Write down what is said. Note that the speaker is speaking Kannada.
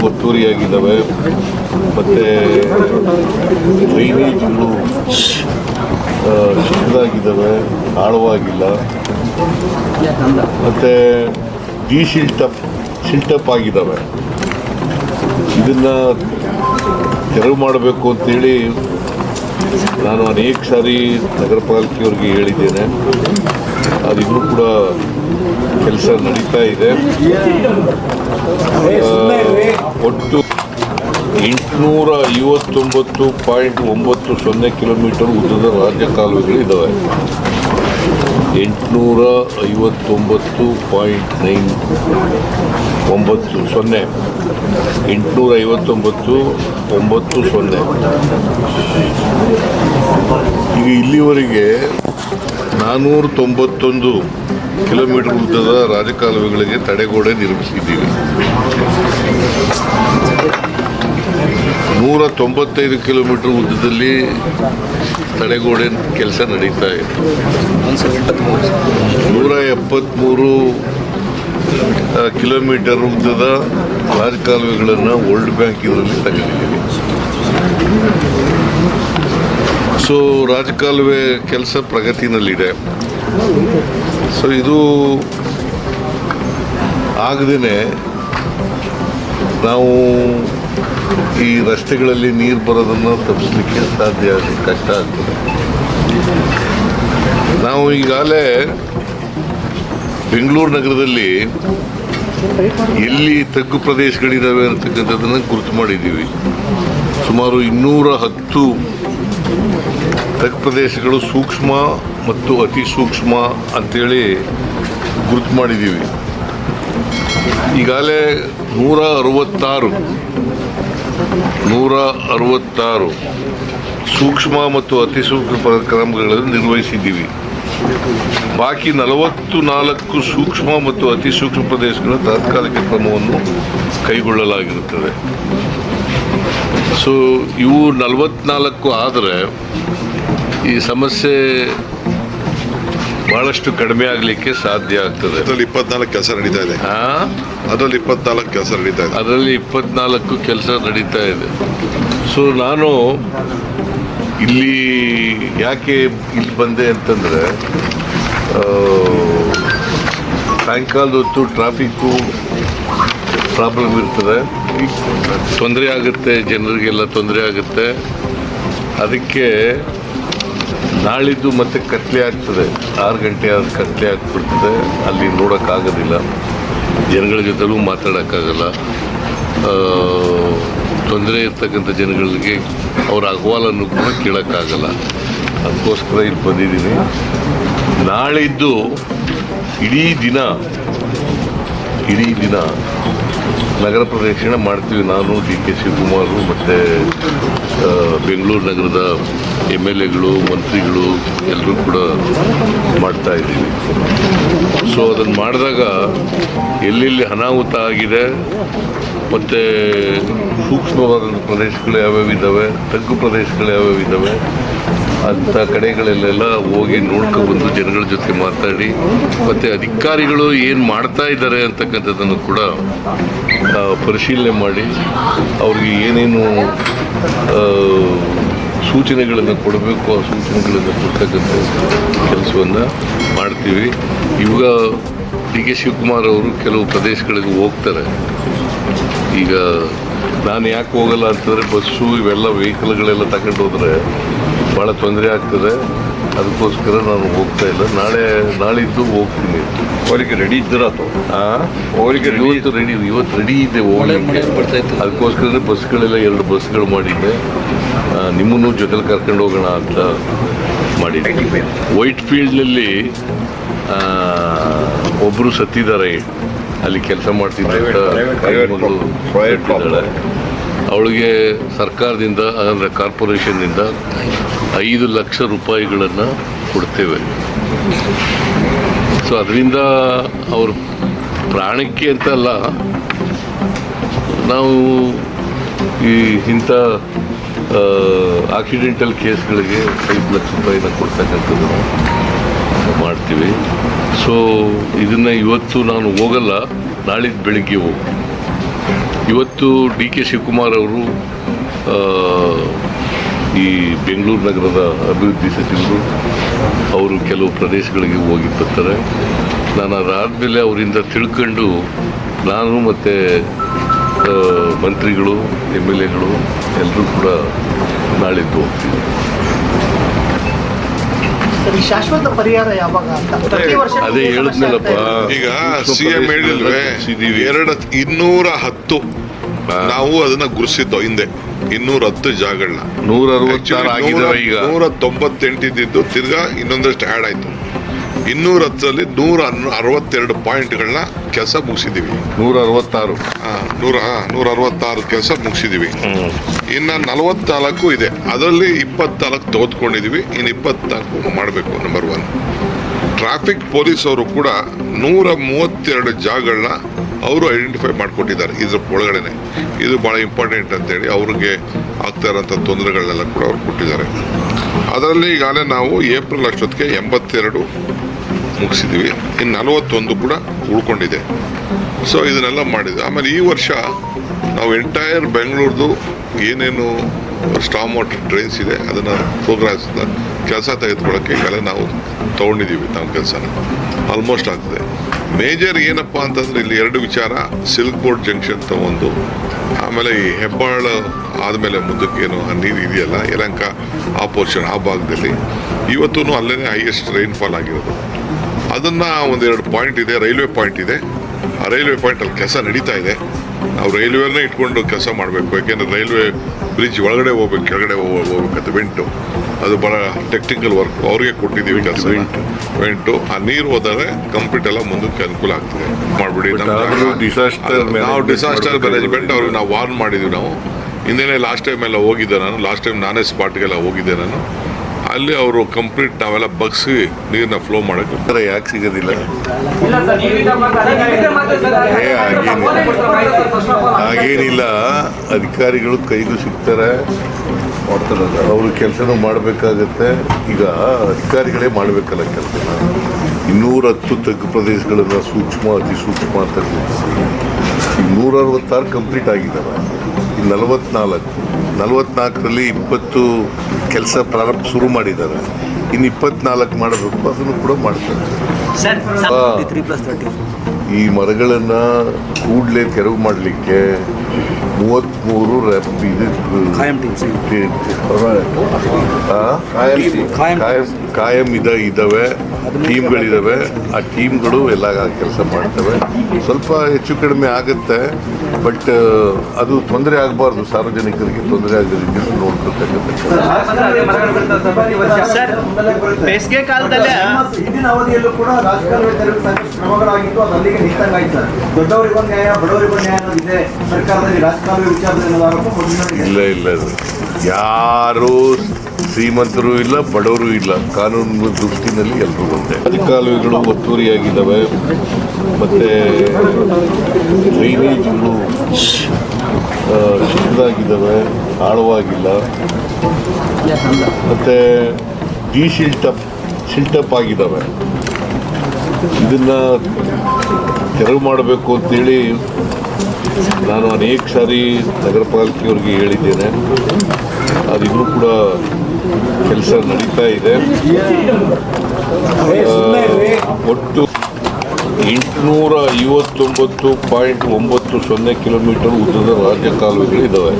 ಒತ್ತುವರಿಯಾಗಿದ್ದಾವೆ, ಮತ್ತು ಡ್ರೈನೇಜ್ಗಳು ಚಿಕ್ಕದಾಗಿದ್ದಾವೆ, ಆಳವಾಗಿಲ್ಲ, ಮತ್ತು ಸಿಲ್ಟಪ್ ಆಗಿದ್ದಾವೆ. ಇದನ್ನು ತೆರವು ಮಾಡಬೇಕು ಅಂತೇಳಿ ನಾನು ಅನೇಕ ಸಾರಿ ನಗರ ಪಾಲಿಕೆಯವರಿಗೆ ಹೇಳಿದ್ದೇನೆ. ಅದಿನ್ನೂ ಕೂಡ ಕೆಲಸ ನಡೀತಾ ಇದೆ. ಒಟ್ಟು 859.90 ಕಿಲೋಮೀಟರ್ ಉದ್ದದ ರಾಜ್ಯ ಕಾಲುವೆಗಳಿದ್ದಾವೆ. 859.90 ಈಗ ಇಲ್ಲಿವರೆಗೆ 491 ಕಿಲೋಮೀಟರ್ ಉದ್ದದ ರಾಜಕಾಲುವೆಗಳಿಗೆ ತಡೆಗೋಡೆ ನಿರ್ಮಿಸಿದ್ದೀವಿ. 195 ಕಿಲೋಮೀಟರ್ ಉದ್ದದಲ್ಲಿ ತಡೆಗೋಡೆ ಕೆಲಸ ನಡೀತಾ ಇದೆ. 173 ಕಿಲೋಮೀಟರ್ ಉದ್ದದ ರಾಜಕಾಲುವೆಗಳನ್ನು ವರ್ಲ್ಡ್ ಬ್ಯಾಂಕ್ ಇದರಲ್ಲಿ ತಗೊಂಡಿದ್ದೀವಿ. ಸೊ ರಾಜಕಾಲುವೆ ಕೆಲಸ ಪ್ರಗತಿನಲ್ಲಿದೆ. ಸೊ ಇದು ಆಗದೇ ನಾವು ಈ ರಸ್ತೆಗಳಲ್ಲಿ ನೀರು ಬರೋದನ್ನು ತಪ್ಪಿಸಲಿಕ್ಕೆ ಕಷ್ಟ ಆಗ್ತದೆ. ನಾವು ಈಗಾಗಲೇ ಬೆಂಗಳೂರು ನಗರದಲ್ಲಿ ಎಲ್ಲಿ ತಗ್ಗು ಪ್ರದೇಶಗಳಿದ್ದಾವೆ ಅಂತಕ್ಕಂಥದ್ದನ್ನು ಗುರುತು ಮಾಡಿದ್ದೀವಿ. ಸುಮಾರು 210 ತಗ್ಗು ಪ್ರದೇಶಗಳು ಸೂಕ್ಷ್ಮ ಮತ್ತು ಅತಿ ಸೂಕ್ಷ್ಮ ಅಂಥೇಳಿ ಗುರುತು ಮಾಡಿದ್ದೀವಿ. ಈಗಾಗಲೇ 166 ಸೂಕ್ಷ್ಮ ಮತ್ತು ಅತಿ ಸೂಕ್ಷ್ಮ ಕ್ರಮಗಳನ್ನು ನಿರ್ವಹಿಸಿದ್ದೀವಿ. ಬಾಕಿ 44 ಸೂಕ್ಷ್ಮ ಮತ್ತು ಅತಿ ಸೂಕ್ಷ್ಮ ಪ್ರದೇಶಗಳ ತಾತ್ಕಾಲಿಕ ಕ್ರಮವನ್ನು ಕೈಗೊಳ್ಳಲಾಗಿರುತ್ತದೆ. ಸೊ ಇವು 44 ಆದರೆ ಈ ಸಮಸ್ಯೆ ಭಾಳಷ್ಟು ಕಡಿಮೆ ಆಗಲಿಕ್ಕೆ ಸಾಧ್ಯ ಆಗ್ತದೆ. ಅದರಲ್ಲಿ 24 ಕೆಲಸ ನಡೀತಾ ಇದೆ. ಅದರಲ್ಲಿ 24 ಕೆಲಸ ನಡೀತಾ ಇದೆ. ಅದರಲ್ಲಿ 24 ಕೆಲಸ ನಡೀತಾ ಇದೆ. ಸೊ ನಾನು ಯಾಕೆ ಇಲ್ಲಿ ಬಂದೆ ಅಂತಂದರೆ, ಸಾಯಂಕಾಲದ ಹೊತ್ತು ಟ್ರಾಫಿಕ್ಕು ಪ್ರಾಬ್ಲಮ್ ಇರ್ತದೆ, ತೊಂದರೆ ಆಗುತ್ತೆ, ಜನರಿಗೆಲ್ಲ ತೊಂದರೆ ಆಗುತ್ತೆ. ಅದಕ್ಕೆ ನಾಳಿದ್ದು ಮತ್ತೆ ಕತ್ಲೆ ಆಗ್ತದೆ, 6 ಗಂಟೆ ಆದ ಕತ್ಲೆ ಆಗ್ಬಿಡ್ತದೆ. ಅಲ್ಲಿ ನೋಡೋಕ್ಕಾಗೋದಿಲ್ಲ, ಜನಗಳ ಜೊತೆಲೂ ಮಾತಾಡೋಕ್ಕಾಗಲ್ಲ. ತೊಂದರೆ ಇರ್ತಕ್ಕಂಥ ಜನಗಳಿಗೆ ಅವರ ಅಹವಾಲನ್ನು ಕೂಡ ಕೇಳೋಕ್ಕಾಗಲ್ಲ. ಅದಕ್ಕೋಸ್ಕರ ಇಲ್ಲಿ ಬಂದಿದ್ದೀನಿ. ನಾಳಿದ್ದು ಇಡೀ ದಿನ ನಗರ ಪ್ರದಕ್ಷಿಣೆ ಮಾಡ್ತೀವಿ. ನಾನು DK ಶಿವಕುಮಾರ್ ಮತ್ತು ಬೆಂಗಳೂರು ನಗರದ MLAಗಳು, ಮಂತ್ರಿಗಳು ಎಲ್ಲರೂ ಕೂಡ ಮಾಡ್ತಾ ಇದ್ದೀವಿ. ಸೊ ಅದನ್ನು ಮಾಡಿದಾಗ ಎಲ್ಲೆಲ್ಲಿ ಅನಾಹುತ ಆಗಿದೆ ಮತ್ತು ಸೂಕ್ಷ್ಮವಾದ ಪ್ರದೇಶಗಳು ಯಾವ್ಯಾವ ಇದ್ದಾವೆ, ತಗ್ಗು ಪ್ರದೇಶಗಳು ಯಾವ್ಯಾವ ಇದ್ದಾವೆ ಅಂಥ ಕಡೆಗಳಲ್ಲೆಲ್ಲ ಹೋಗಿ ನೋಡ್ಕೊಬಂದು ಜನಗಳ ಜೊತೆ ಮಾತಾಡಿ, ಮತ್ತು ಅಧಿಕಾರಿಗಳು ಏನು ಮಾಡ್ತಾ ಇದ್ದಾರೆ ಅಂತಕ್ಕಂಥದ್ದನ್ನು ಕೂಡ ಪರಿಶೀಲನೆ ಮಾಡಿ ಅವ್ರಿಗೆ ಏನೇನು ಸೂಚನೆಗಳನ್ನು ಕೊಡಬೇಕು ಆ ಸೂಚನೆಗಳನ್ನು ಕೊಡ್ತಕ್ಕಂಥ ಕೆಲಸವನ್ನು ಮಾಡ್ತೀವಿ. ಇವಾಗ DK ಶಿವಕುಮಾರ್ ಅವರು ಕೆಲವು ಪ್ರದೇಶಗಳಿಗೆ ಹೋಗ್ತಾರೆ. ಈಗ ನಾನು ಯಾಕೆ ಹೋಗಲ್ಲ ಅಂತಂದರೆ, ಬಸ್ಸು ಇವೆಲ್ಲ ವೆಹಿಕಲ್ಗಳೆಲ್ಲ ತಗೊಂಡು ಹೋದರೆ ಭಾಳ ತೊಂದರೆ ಆಗ್ತದೆ. ಅದಕ್ಕೋಸ್ಕರ ನಾನು ಹೋಗ್ತಾ ಇಲ್ಲ. ನಾಳಿದ್ದು ಹೋಗ್ತೀನಿ. ಹೋಗ್ಲಿಕ್ಕೆ ರೆಡಿ ಇದ್ದೀರಾ? ಇವತ್ತು ರೆಡಿ ಇದೆ ಹೋಗ್ಲಿಕ್ಕೆ. ಅದಕ್ಕೋಸ್ಕರ ಬಸ್ಗಳೆಲ್ಲ 2 ಬಸ್ಗಳು ಮಾಡಿದ್ದೆ. ನಿಮ್ಮನ್ನು ಜೊತೆಲಿ ಕರ್ಕೊಂಡು ಹೋಗೋಣ ಅಂತ ಮಾಡಿದ್ದೆ. ವೈಟ್ ಫೀಲ್ಡ್ನಲ್ಲಿ ಒಬ್ಬರು ಸತ್ತಿದ್ದಾರೆ. ಅಲ್ಲಿ ಕೆಲಸ ಮಾಡ್ತಿದ್ದಂಥ ಮಗಳು, ಅವಳಿಗೆ ಸರ್ಕಾರದಿಂದ ಅಂದರೆ ಕಾರ್ಪೊರೇಷನ್ನಿಂದ 5 ಲಕ್ಷ ರೂಪಾಯಿಗಳನ್ನು ಕೊಡ್ತೇವೆ. ಸೊ ಅದರಿಂದ ಅವ್ರ ಪ್ರಾಣಕ್ಕೆ ಅಂತಲ್ಲ, ನಾವು ಇಂಥ ಆಕ್ಸಿಡೆಂಟಲ್ ಕೇಸ್ಗಳಿಗೆ 5 ಲಕ್ಷ ರೂಪಾಯಿನ ಕೊಡ್ತಕ್ಕಂಥದ್ದನ್ನು ಮಾಡ್ತೀವಿ. ಸೊ ಇದನ್ನು ಇವತ್ತು ನಾನು ಹೋಗಲ್ಲ, ನಾಳಿದ್ದು ಬೆಳಿಗ್ಗೆ ಹೋಗ್ತೀನಿ. ಇವತ್ತು ಡಿ ಕೆ ಶಿವಕುಮಾರ್ ಅವರು ಈ ಬೆಂಗಳೂರು ನಗರದ ಅಭಿವೃದ್ಧಿ ಸಚಿವರು ಅವರು ಕೆಲವು ಪ್ರದೇಶಗಳಿಗೆ ಹೋಗಿ ಬರ್ತಾರೆ. ನಾನು ಅದಾದಮೇಲೆ ಅವರಿಂದ ತಿಳ್ಕೊಂಡು ನಾನು ಮತ್ತು ಮಂತ್ರಿಗಳು MLAಗಳು ಎಲ್ಲರೂ ಕೂಡ ನಾಳಿದ್ದು ಹೋಗ್ತೀವಿ. ಸರಿ, ಶಾಶ್ವತ ಪರಿಹಾರ ಯಾವಾಗ ಅಂತ ಪ್ರತಿ ವರ್ಷ ಅದೇ ಹೇಳಿದ್ನಲ್ಲಪ್ಪ, ಈಗ CM ಹೇಳಿಲ್ವೇ 210 ನಾವು ಅದನ್ನ ಗುರುಸಿದ್ದೋ ಹಿಂದೆ 210 ಜಾಗಗಳನ್ನ 166 ಆಗಿದ್ದಾವೆ ಈಗ. 198 ಇದ್ದಿದ್ದು ತಿರ್ಗಾ ಇನ್ನೊಂದಷ್ಟು ಆ್ಯಡ್ ಆಯ್ತು. 210ರಲ್ಲಿ 162 ಪಾಯಿಂಟ್ಗಳನ್ನ ಕೆಲಸ ಮುಗಿಸಿದೀವಿ. 166 166 ಕೆಲಸ ಮುಗಿಸಿದೀವಿ. ಇನ್ನು 44 ಇದೆ, ಅದರಲ್ಲಿ 24 ತೆಗೆದುಕೊಂಡಿದೀವಿ. ಇನ್ನು 24 ಮಾಡಬೇಕು. ನಂಬರ್ 1 ಟ್ರಾಫಿಕ್ ಪೊಲೀಸ್ ಅವರು ಕೂಡ 132 ಜಾಗಗಳನ್ನ ಅವರು ಐಡೆಂಟಿಫೈ ಮಾಡಿಕೊಟ್ಟಿದ್ದಾರೆ. ಇದ್ರ ಒಳಗಡೆನೆ ಇದು ಭಾಳ ಇಂಪಾರ್ಟೆಂಟ್ ಅಂತೇಳಿ ಅವ್ರಿಗೆ ಆಗ್ತಾ ಇರೋಂಥ ತೊಂದರೆಗಳನ್ನೆಲ್ಲ ಕೂಡ ಅವ್ರು ಕೊಟ್ಟಿದ್ದಾರೆ. ಅದರಲ್ಲಿ ಈಗಾಗಲೇ ನಾವು ಏಪ್ರಿಲ್ ಅಷ್ಟೊತ್ತಿಗೆ 82 ಮುಗಿಸಿದ್ದೀವಿ. ಇನ್ನು 41 ಕೂಡ ಉಳ್ಕೊಂಡಿದೆ. ಸೊ ಇದನ್ನೆಲ್ಲ ಮಾಡಿದ್ವಿ. ಆಮೇಲೆ ಈ ವರ್ಷ ನಾವು ಎಂಟೈರ್ ಬೆಂಗಳೂರ್ದು ಏನೇನು ಸ್ಟಾಮ್ ವಾಟರ್ ಡ್ರೈನ್ಸ್ ಇದೆ ಅದನ್ನು ಪ್ರೋಗ್ರೆಸ್ ಕೆಲಸ ತೆಗೆದುಕೊಳ್ಳೋಕ್ಕೆ ಈಗಾಗಲೇ ನಾವು ತೊಗೊಂಡಿದ್ದೀವಿ. ನಮ್ಮ ಕೆಲಸನ ಆಲ್ಮೋಸ್ಟ್ ಆಗ್ತದೆ. ಮೇಜರ್ ಏನಪ್ಪ ಅಂತಂದರೆ ಇಲ್ಲಿ 2 ವಿಚಾರ, ಸಿಲ್ಕ್ ಬೋರ್ಡ್ ಜಂಕ್ಷನ್ ಒಂದು, ಆಮೇಲೆ ಈ ಹೆಬ್ಬಾಳ ಆದಮೇಲೆ ಮುಂದಕ್ಕೇನು ಆ ನೀರು ಇದೆಯಲ್ಲ ಯಲಹಂಕ ಆ ಪೋರ್ಷನ್ ಆ ಭಾಗದಲ್ಲಿ ಇವತ್ತೂ ಅಲ್ಲೇ ಹೈಯೆಸ್ಟ್ ರೈನ್ಫಾಲ್ ಆಗಿರೋದು. ಅದನ್ನು 1-2 ಪಾಯಿಂಟ್ ಇದೆ, ರೈಲ್ವೆ ಪಾಯಿಂಟ್ ಇದೆ. ಆ ರೈಲ್ವೆ ಪಾಯಿಂಟಲ್ಲಿ ಕೆಲಸ ನಡೀತಾ ಇದೆ. ನಾವು ರೈಲ್ವೇನೇ ಇಟ್ಕೊಂಡು ಕೆಲಸ ಮಾಡಬೇಕು. ಯಾಕೆಂದರೆ ರೈಲ್ವೆ ಬ್ರಿಡ್ಜ್ ಒಳಗಡೆ ಹೋಗ್ಬೇಕು, ಕೆಳಗಡೆ ಹೋಗ್ಬೇಕಂತ ವೆಂಟು, ಅದು ಭಾಳ ಟೆಕ್ನಿಕಲ್ ವರ್ಕ್ ಅವ್ರಿಗೆ ಕೊಟ್ಟಿದ್ದೀವಿ ಕೆಲಸ. ವೆಂಟು ಆ ನೀರು ಹೋದರೆ ಕಂಪ್ಲೀಟ್ ಎಲ್ಲ ಮುಂದಕ್ಕೆ ಅನುಕೂಲ ಆಗ್ತದೆ. ಮಾಡಿಬಿಡಿ. ನಾವು ಡಿಸಾಸ್ಟರ್ ಮ್ಯಾನೇಜ್ಮೆಂಟ್ ಅವ್ರಿಗೆ ನಾವು ವಾರ್ನ್ ಮಾಡಿದ್ವಿ. ನಾವು ಹಿಂದೆನೇ ಲಾಸ್ಟ್ ಟೈಮ್ ಎಲ್ಲ ಹೋಗಿದ್ದೆ ನಾನು. ಲಾಸ್ಟ್ ಟೈಮ್ ನಾನೇ ಸ್ಪಾಟ್ಗೆಲ್ಲ ಹೋಗಿದ್ದೆ ನಾನು. ಅಲ್ಲಿ ಅವರು ಕಂಪ್ಲೀಟ್ ನಾವೆಲ್ಲ ಬಗ್ಸಿ ನೀರನ್ನ ಫ್ಲೋ ಮಾಡೋಕ್ಕೆ ಯಾಕೆ ಸಿಗೋದಿಲ್ಲ? ಹಾಗೇನಿಲ್ಲ, ಅಧಿಕಾರಿಗಳು ಕೈಗೂ ಸಿಗ್ತಾರೆ, ಅವರು ಕೆಲಸನೂ ಮಾಡಬೇಕಾಗತ್ತೆ. ಈಗ ಅಧಿಕಾರಿಗಳೇ ಮಾಡಬೇಕಲ್ಲ ಕೆಲಸನ. 210 ತಗ್ಗು ಪ್ರದೇಶಗಳನ್ನು ಅತಿ ಸೂಕ್ಷ್ಮ ಅಂತ ಗುರುತಿಸಿ 166 ಕಂಪ್ಲೀಟ್ ಆಗಿದ್ದಾವೆ. ಈ 44ರಲ್ಲಿ 20 ಕೆಲಸ ಶುರು ಮಾಡಿದ್ದಾರೆ. ಇನ್ನು 24 ಮಾಡಬೇಕು, ಅದನ್ನು ಕೂಡ ಮಾಡ್ತಾರೆ. ಈ ಮರಗಳನ್ನು ಕೂಡಲೇ ತೆರವು ಮಾಡಲಿಕ್ಕೆ 33 ಕಾಯಂ ಇದ್ದಾವೆ, ಟೀಮ್ಗಳಿದ್ದಾವೆ. ಆ ಟೀಮ್ಗಳು ಎಲ್ಲ ಕೆಲಸ ಮಾಡ್ತವೆ. ಸ್ವಲ್ಪ ಹೆಚ್ಚು ಕಡಿಮೆ ಆಗುತ್ತೆ, ಬಟ್ ಅದು ತೊಂದರೆ ಆಗಬಾರ್ದು, ಸಾರ್ವಜನಿಕರಿಗೆ ತೊಂದರೆ ಆಗದ ರೀತಿ ನೋಡ್ಕೊಳ್ತಕ್ಕಂಥ. ಬೇಸಿಗೆ ಕಾಲದಲ್ಲಿ ಹಿಂದಿನ ಅವಧಿಯಲ್ಲೂ ಕೂಡ ರಾಜಕಾಲುವೆ ತೆರವು ಸಾಕಷ್ಟು ಕ್ರಮಗಳಾಗಿತ್ತು. ಅದು ಅಲ್ಲಿಗೆ ನಿಂತಂಗಾಯ್ತು ಸರ್. ದೊಡ್ಡವರಿಗೊಂದು ನ್ಯಾಯ, ಬಡವರಿಗೊಂದು ನ್ಯಾಯ ಅನ್ನೋದಿದೆ ಸರ್ಕಾರದಲ್ಲಿ ರಾಜಕಾಲುವೆ ವಿಚಾರದಲ್ಲಿ ಆರೋಪ. ಇಲ್ಲ ಅದು ಯಾರು ಶ್ರೀಮಂತರು ಇಲ್ಲ, ಬಡವರು ಇಲ್ಲ, ಕಾನೂನು ದೃಷ್ಟಿನಲ್ಲಿ ಎಲ್ಲರೂ ಒಂದೇ. ಅಧಿಕಾರಿಗಳು ಒತ್ತುವರಿಯಾಗಿದ್ದಾವೆ, ಮತ್ತು ಡ್ರೈನೇಜ್ಗಳು ಚಿಕ್ಕದಾಗಿದ್ದಾವೆ, ಆಳವಾಗಿಲ್ಲ, ಮತ್ತು ಸಿಲ್ಟಪ್ ಆಗಿದ್ದಾವೆ. ಇದನ್ನು ತೆರವು ಮಾಡಬೇಕು ಅಂತೇಳಿ ನಾನು ಅನೇಕ ಸಾರಿ ನಗರ ಪಾಲಿಕೆಯವ್ರಿಗೆ ಹೇಳಿದ್ದೇನೆ. ಅದಿನ್ನೂ ಕೂಡ ಕೆಲಸ ನಡೀತಾ ಇದೆ. ಒಟ್ಟು 859.90 ಕಿಲೋಮೀಟರ್ ಉದ್ದದ ರಾಜ್ಯ ಕಾಲುವೆಗಳಿದ್ದಾವೆ.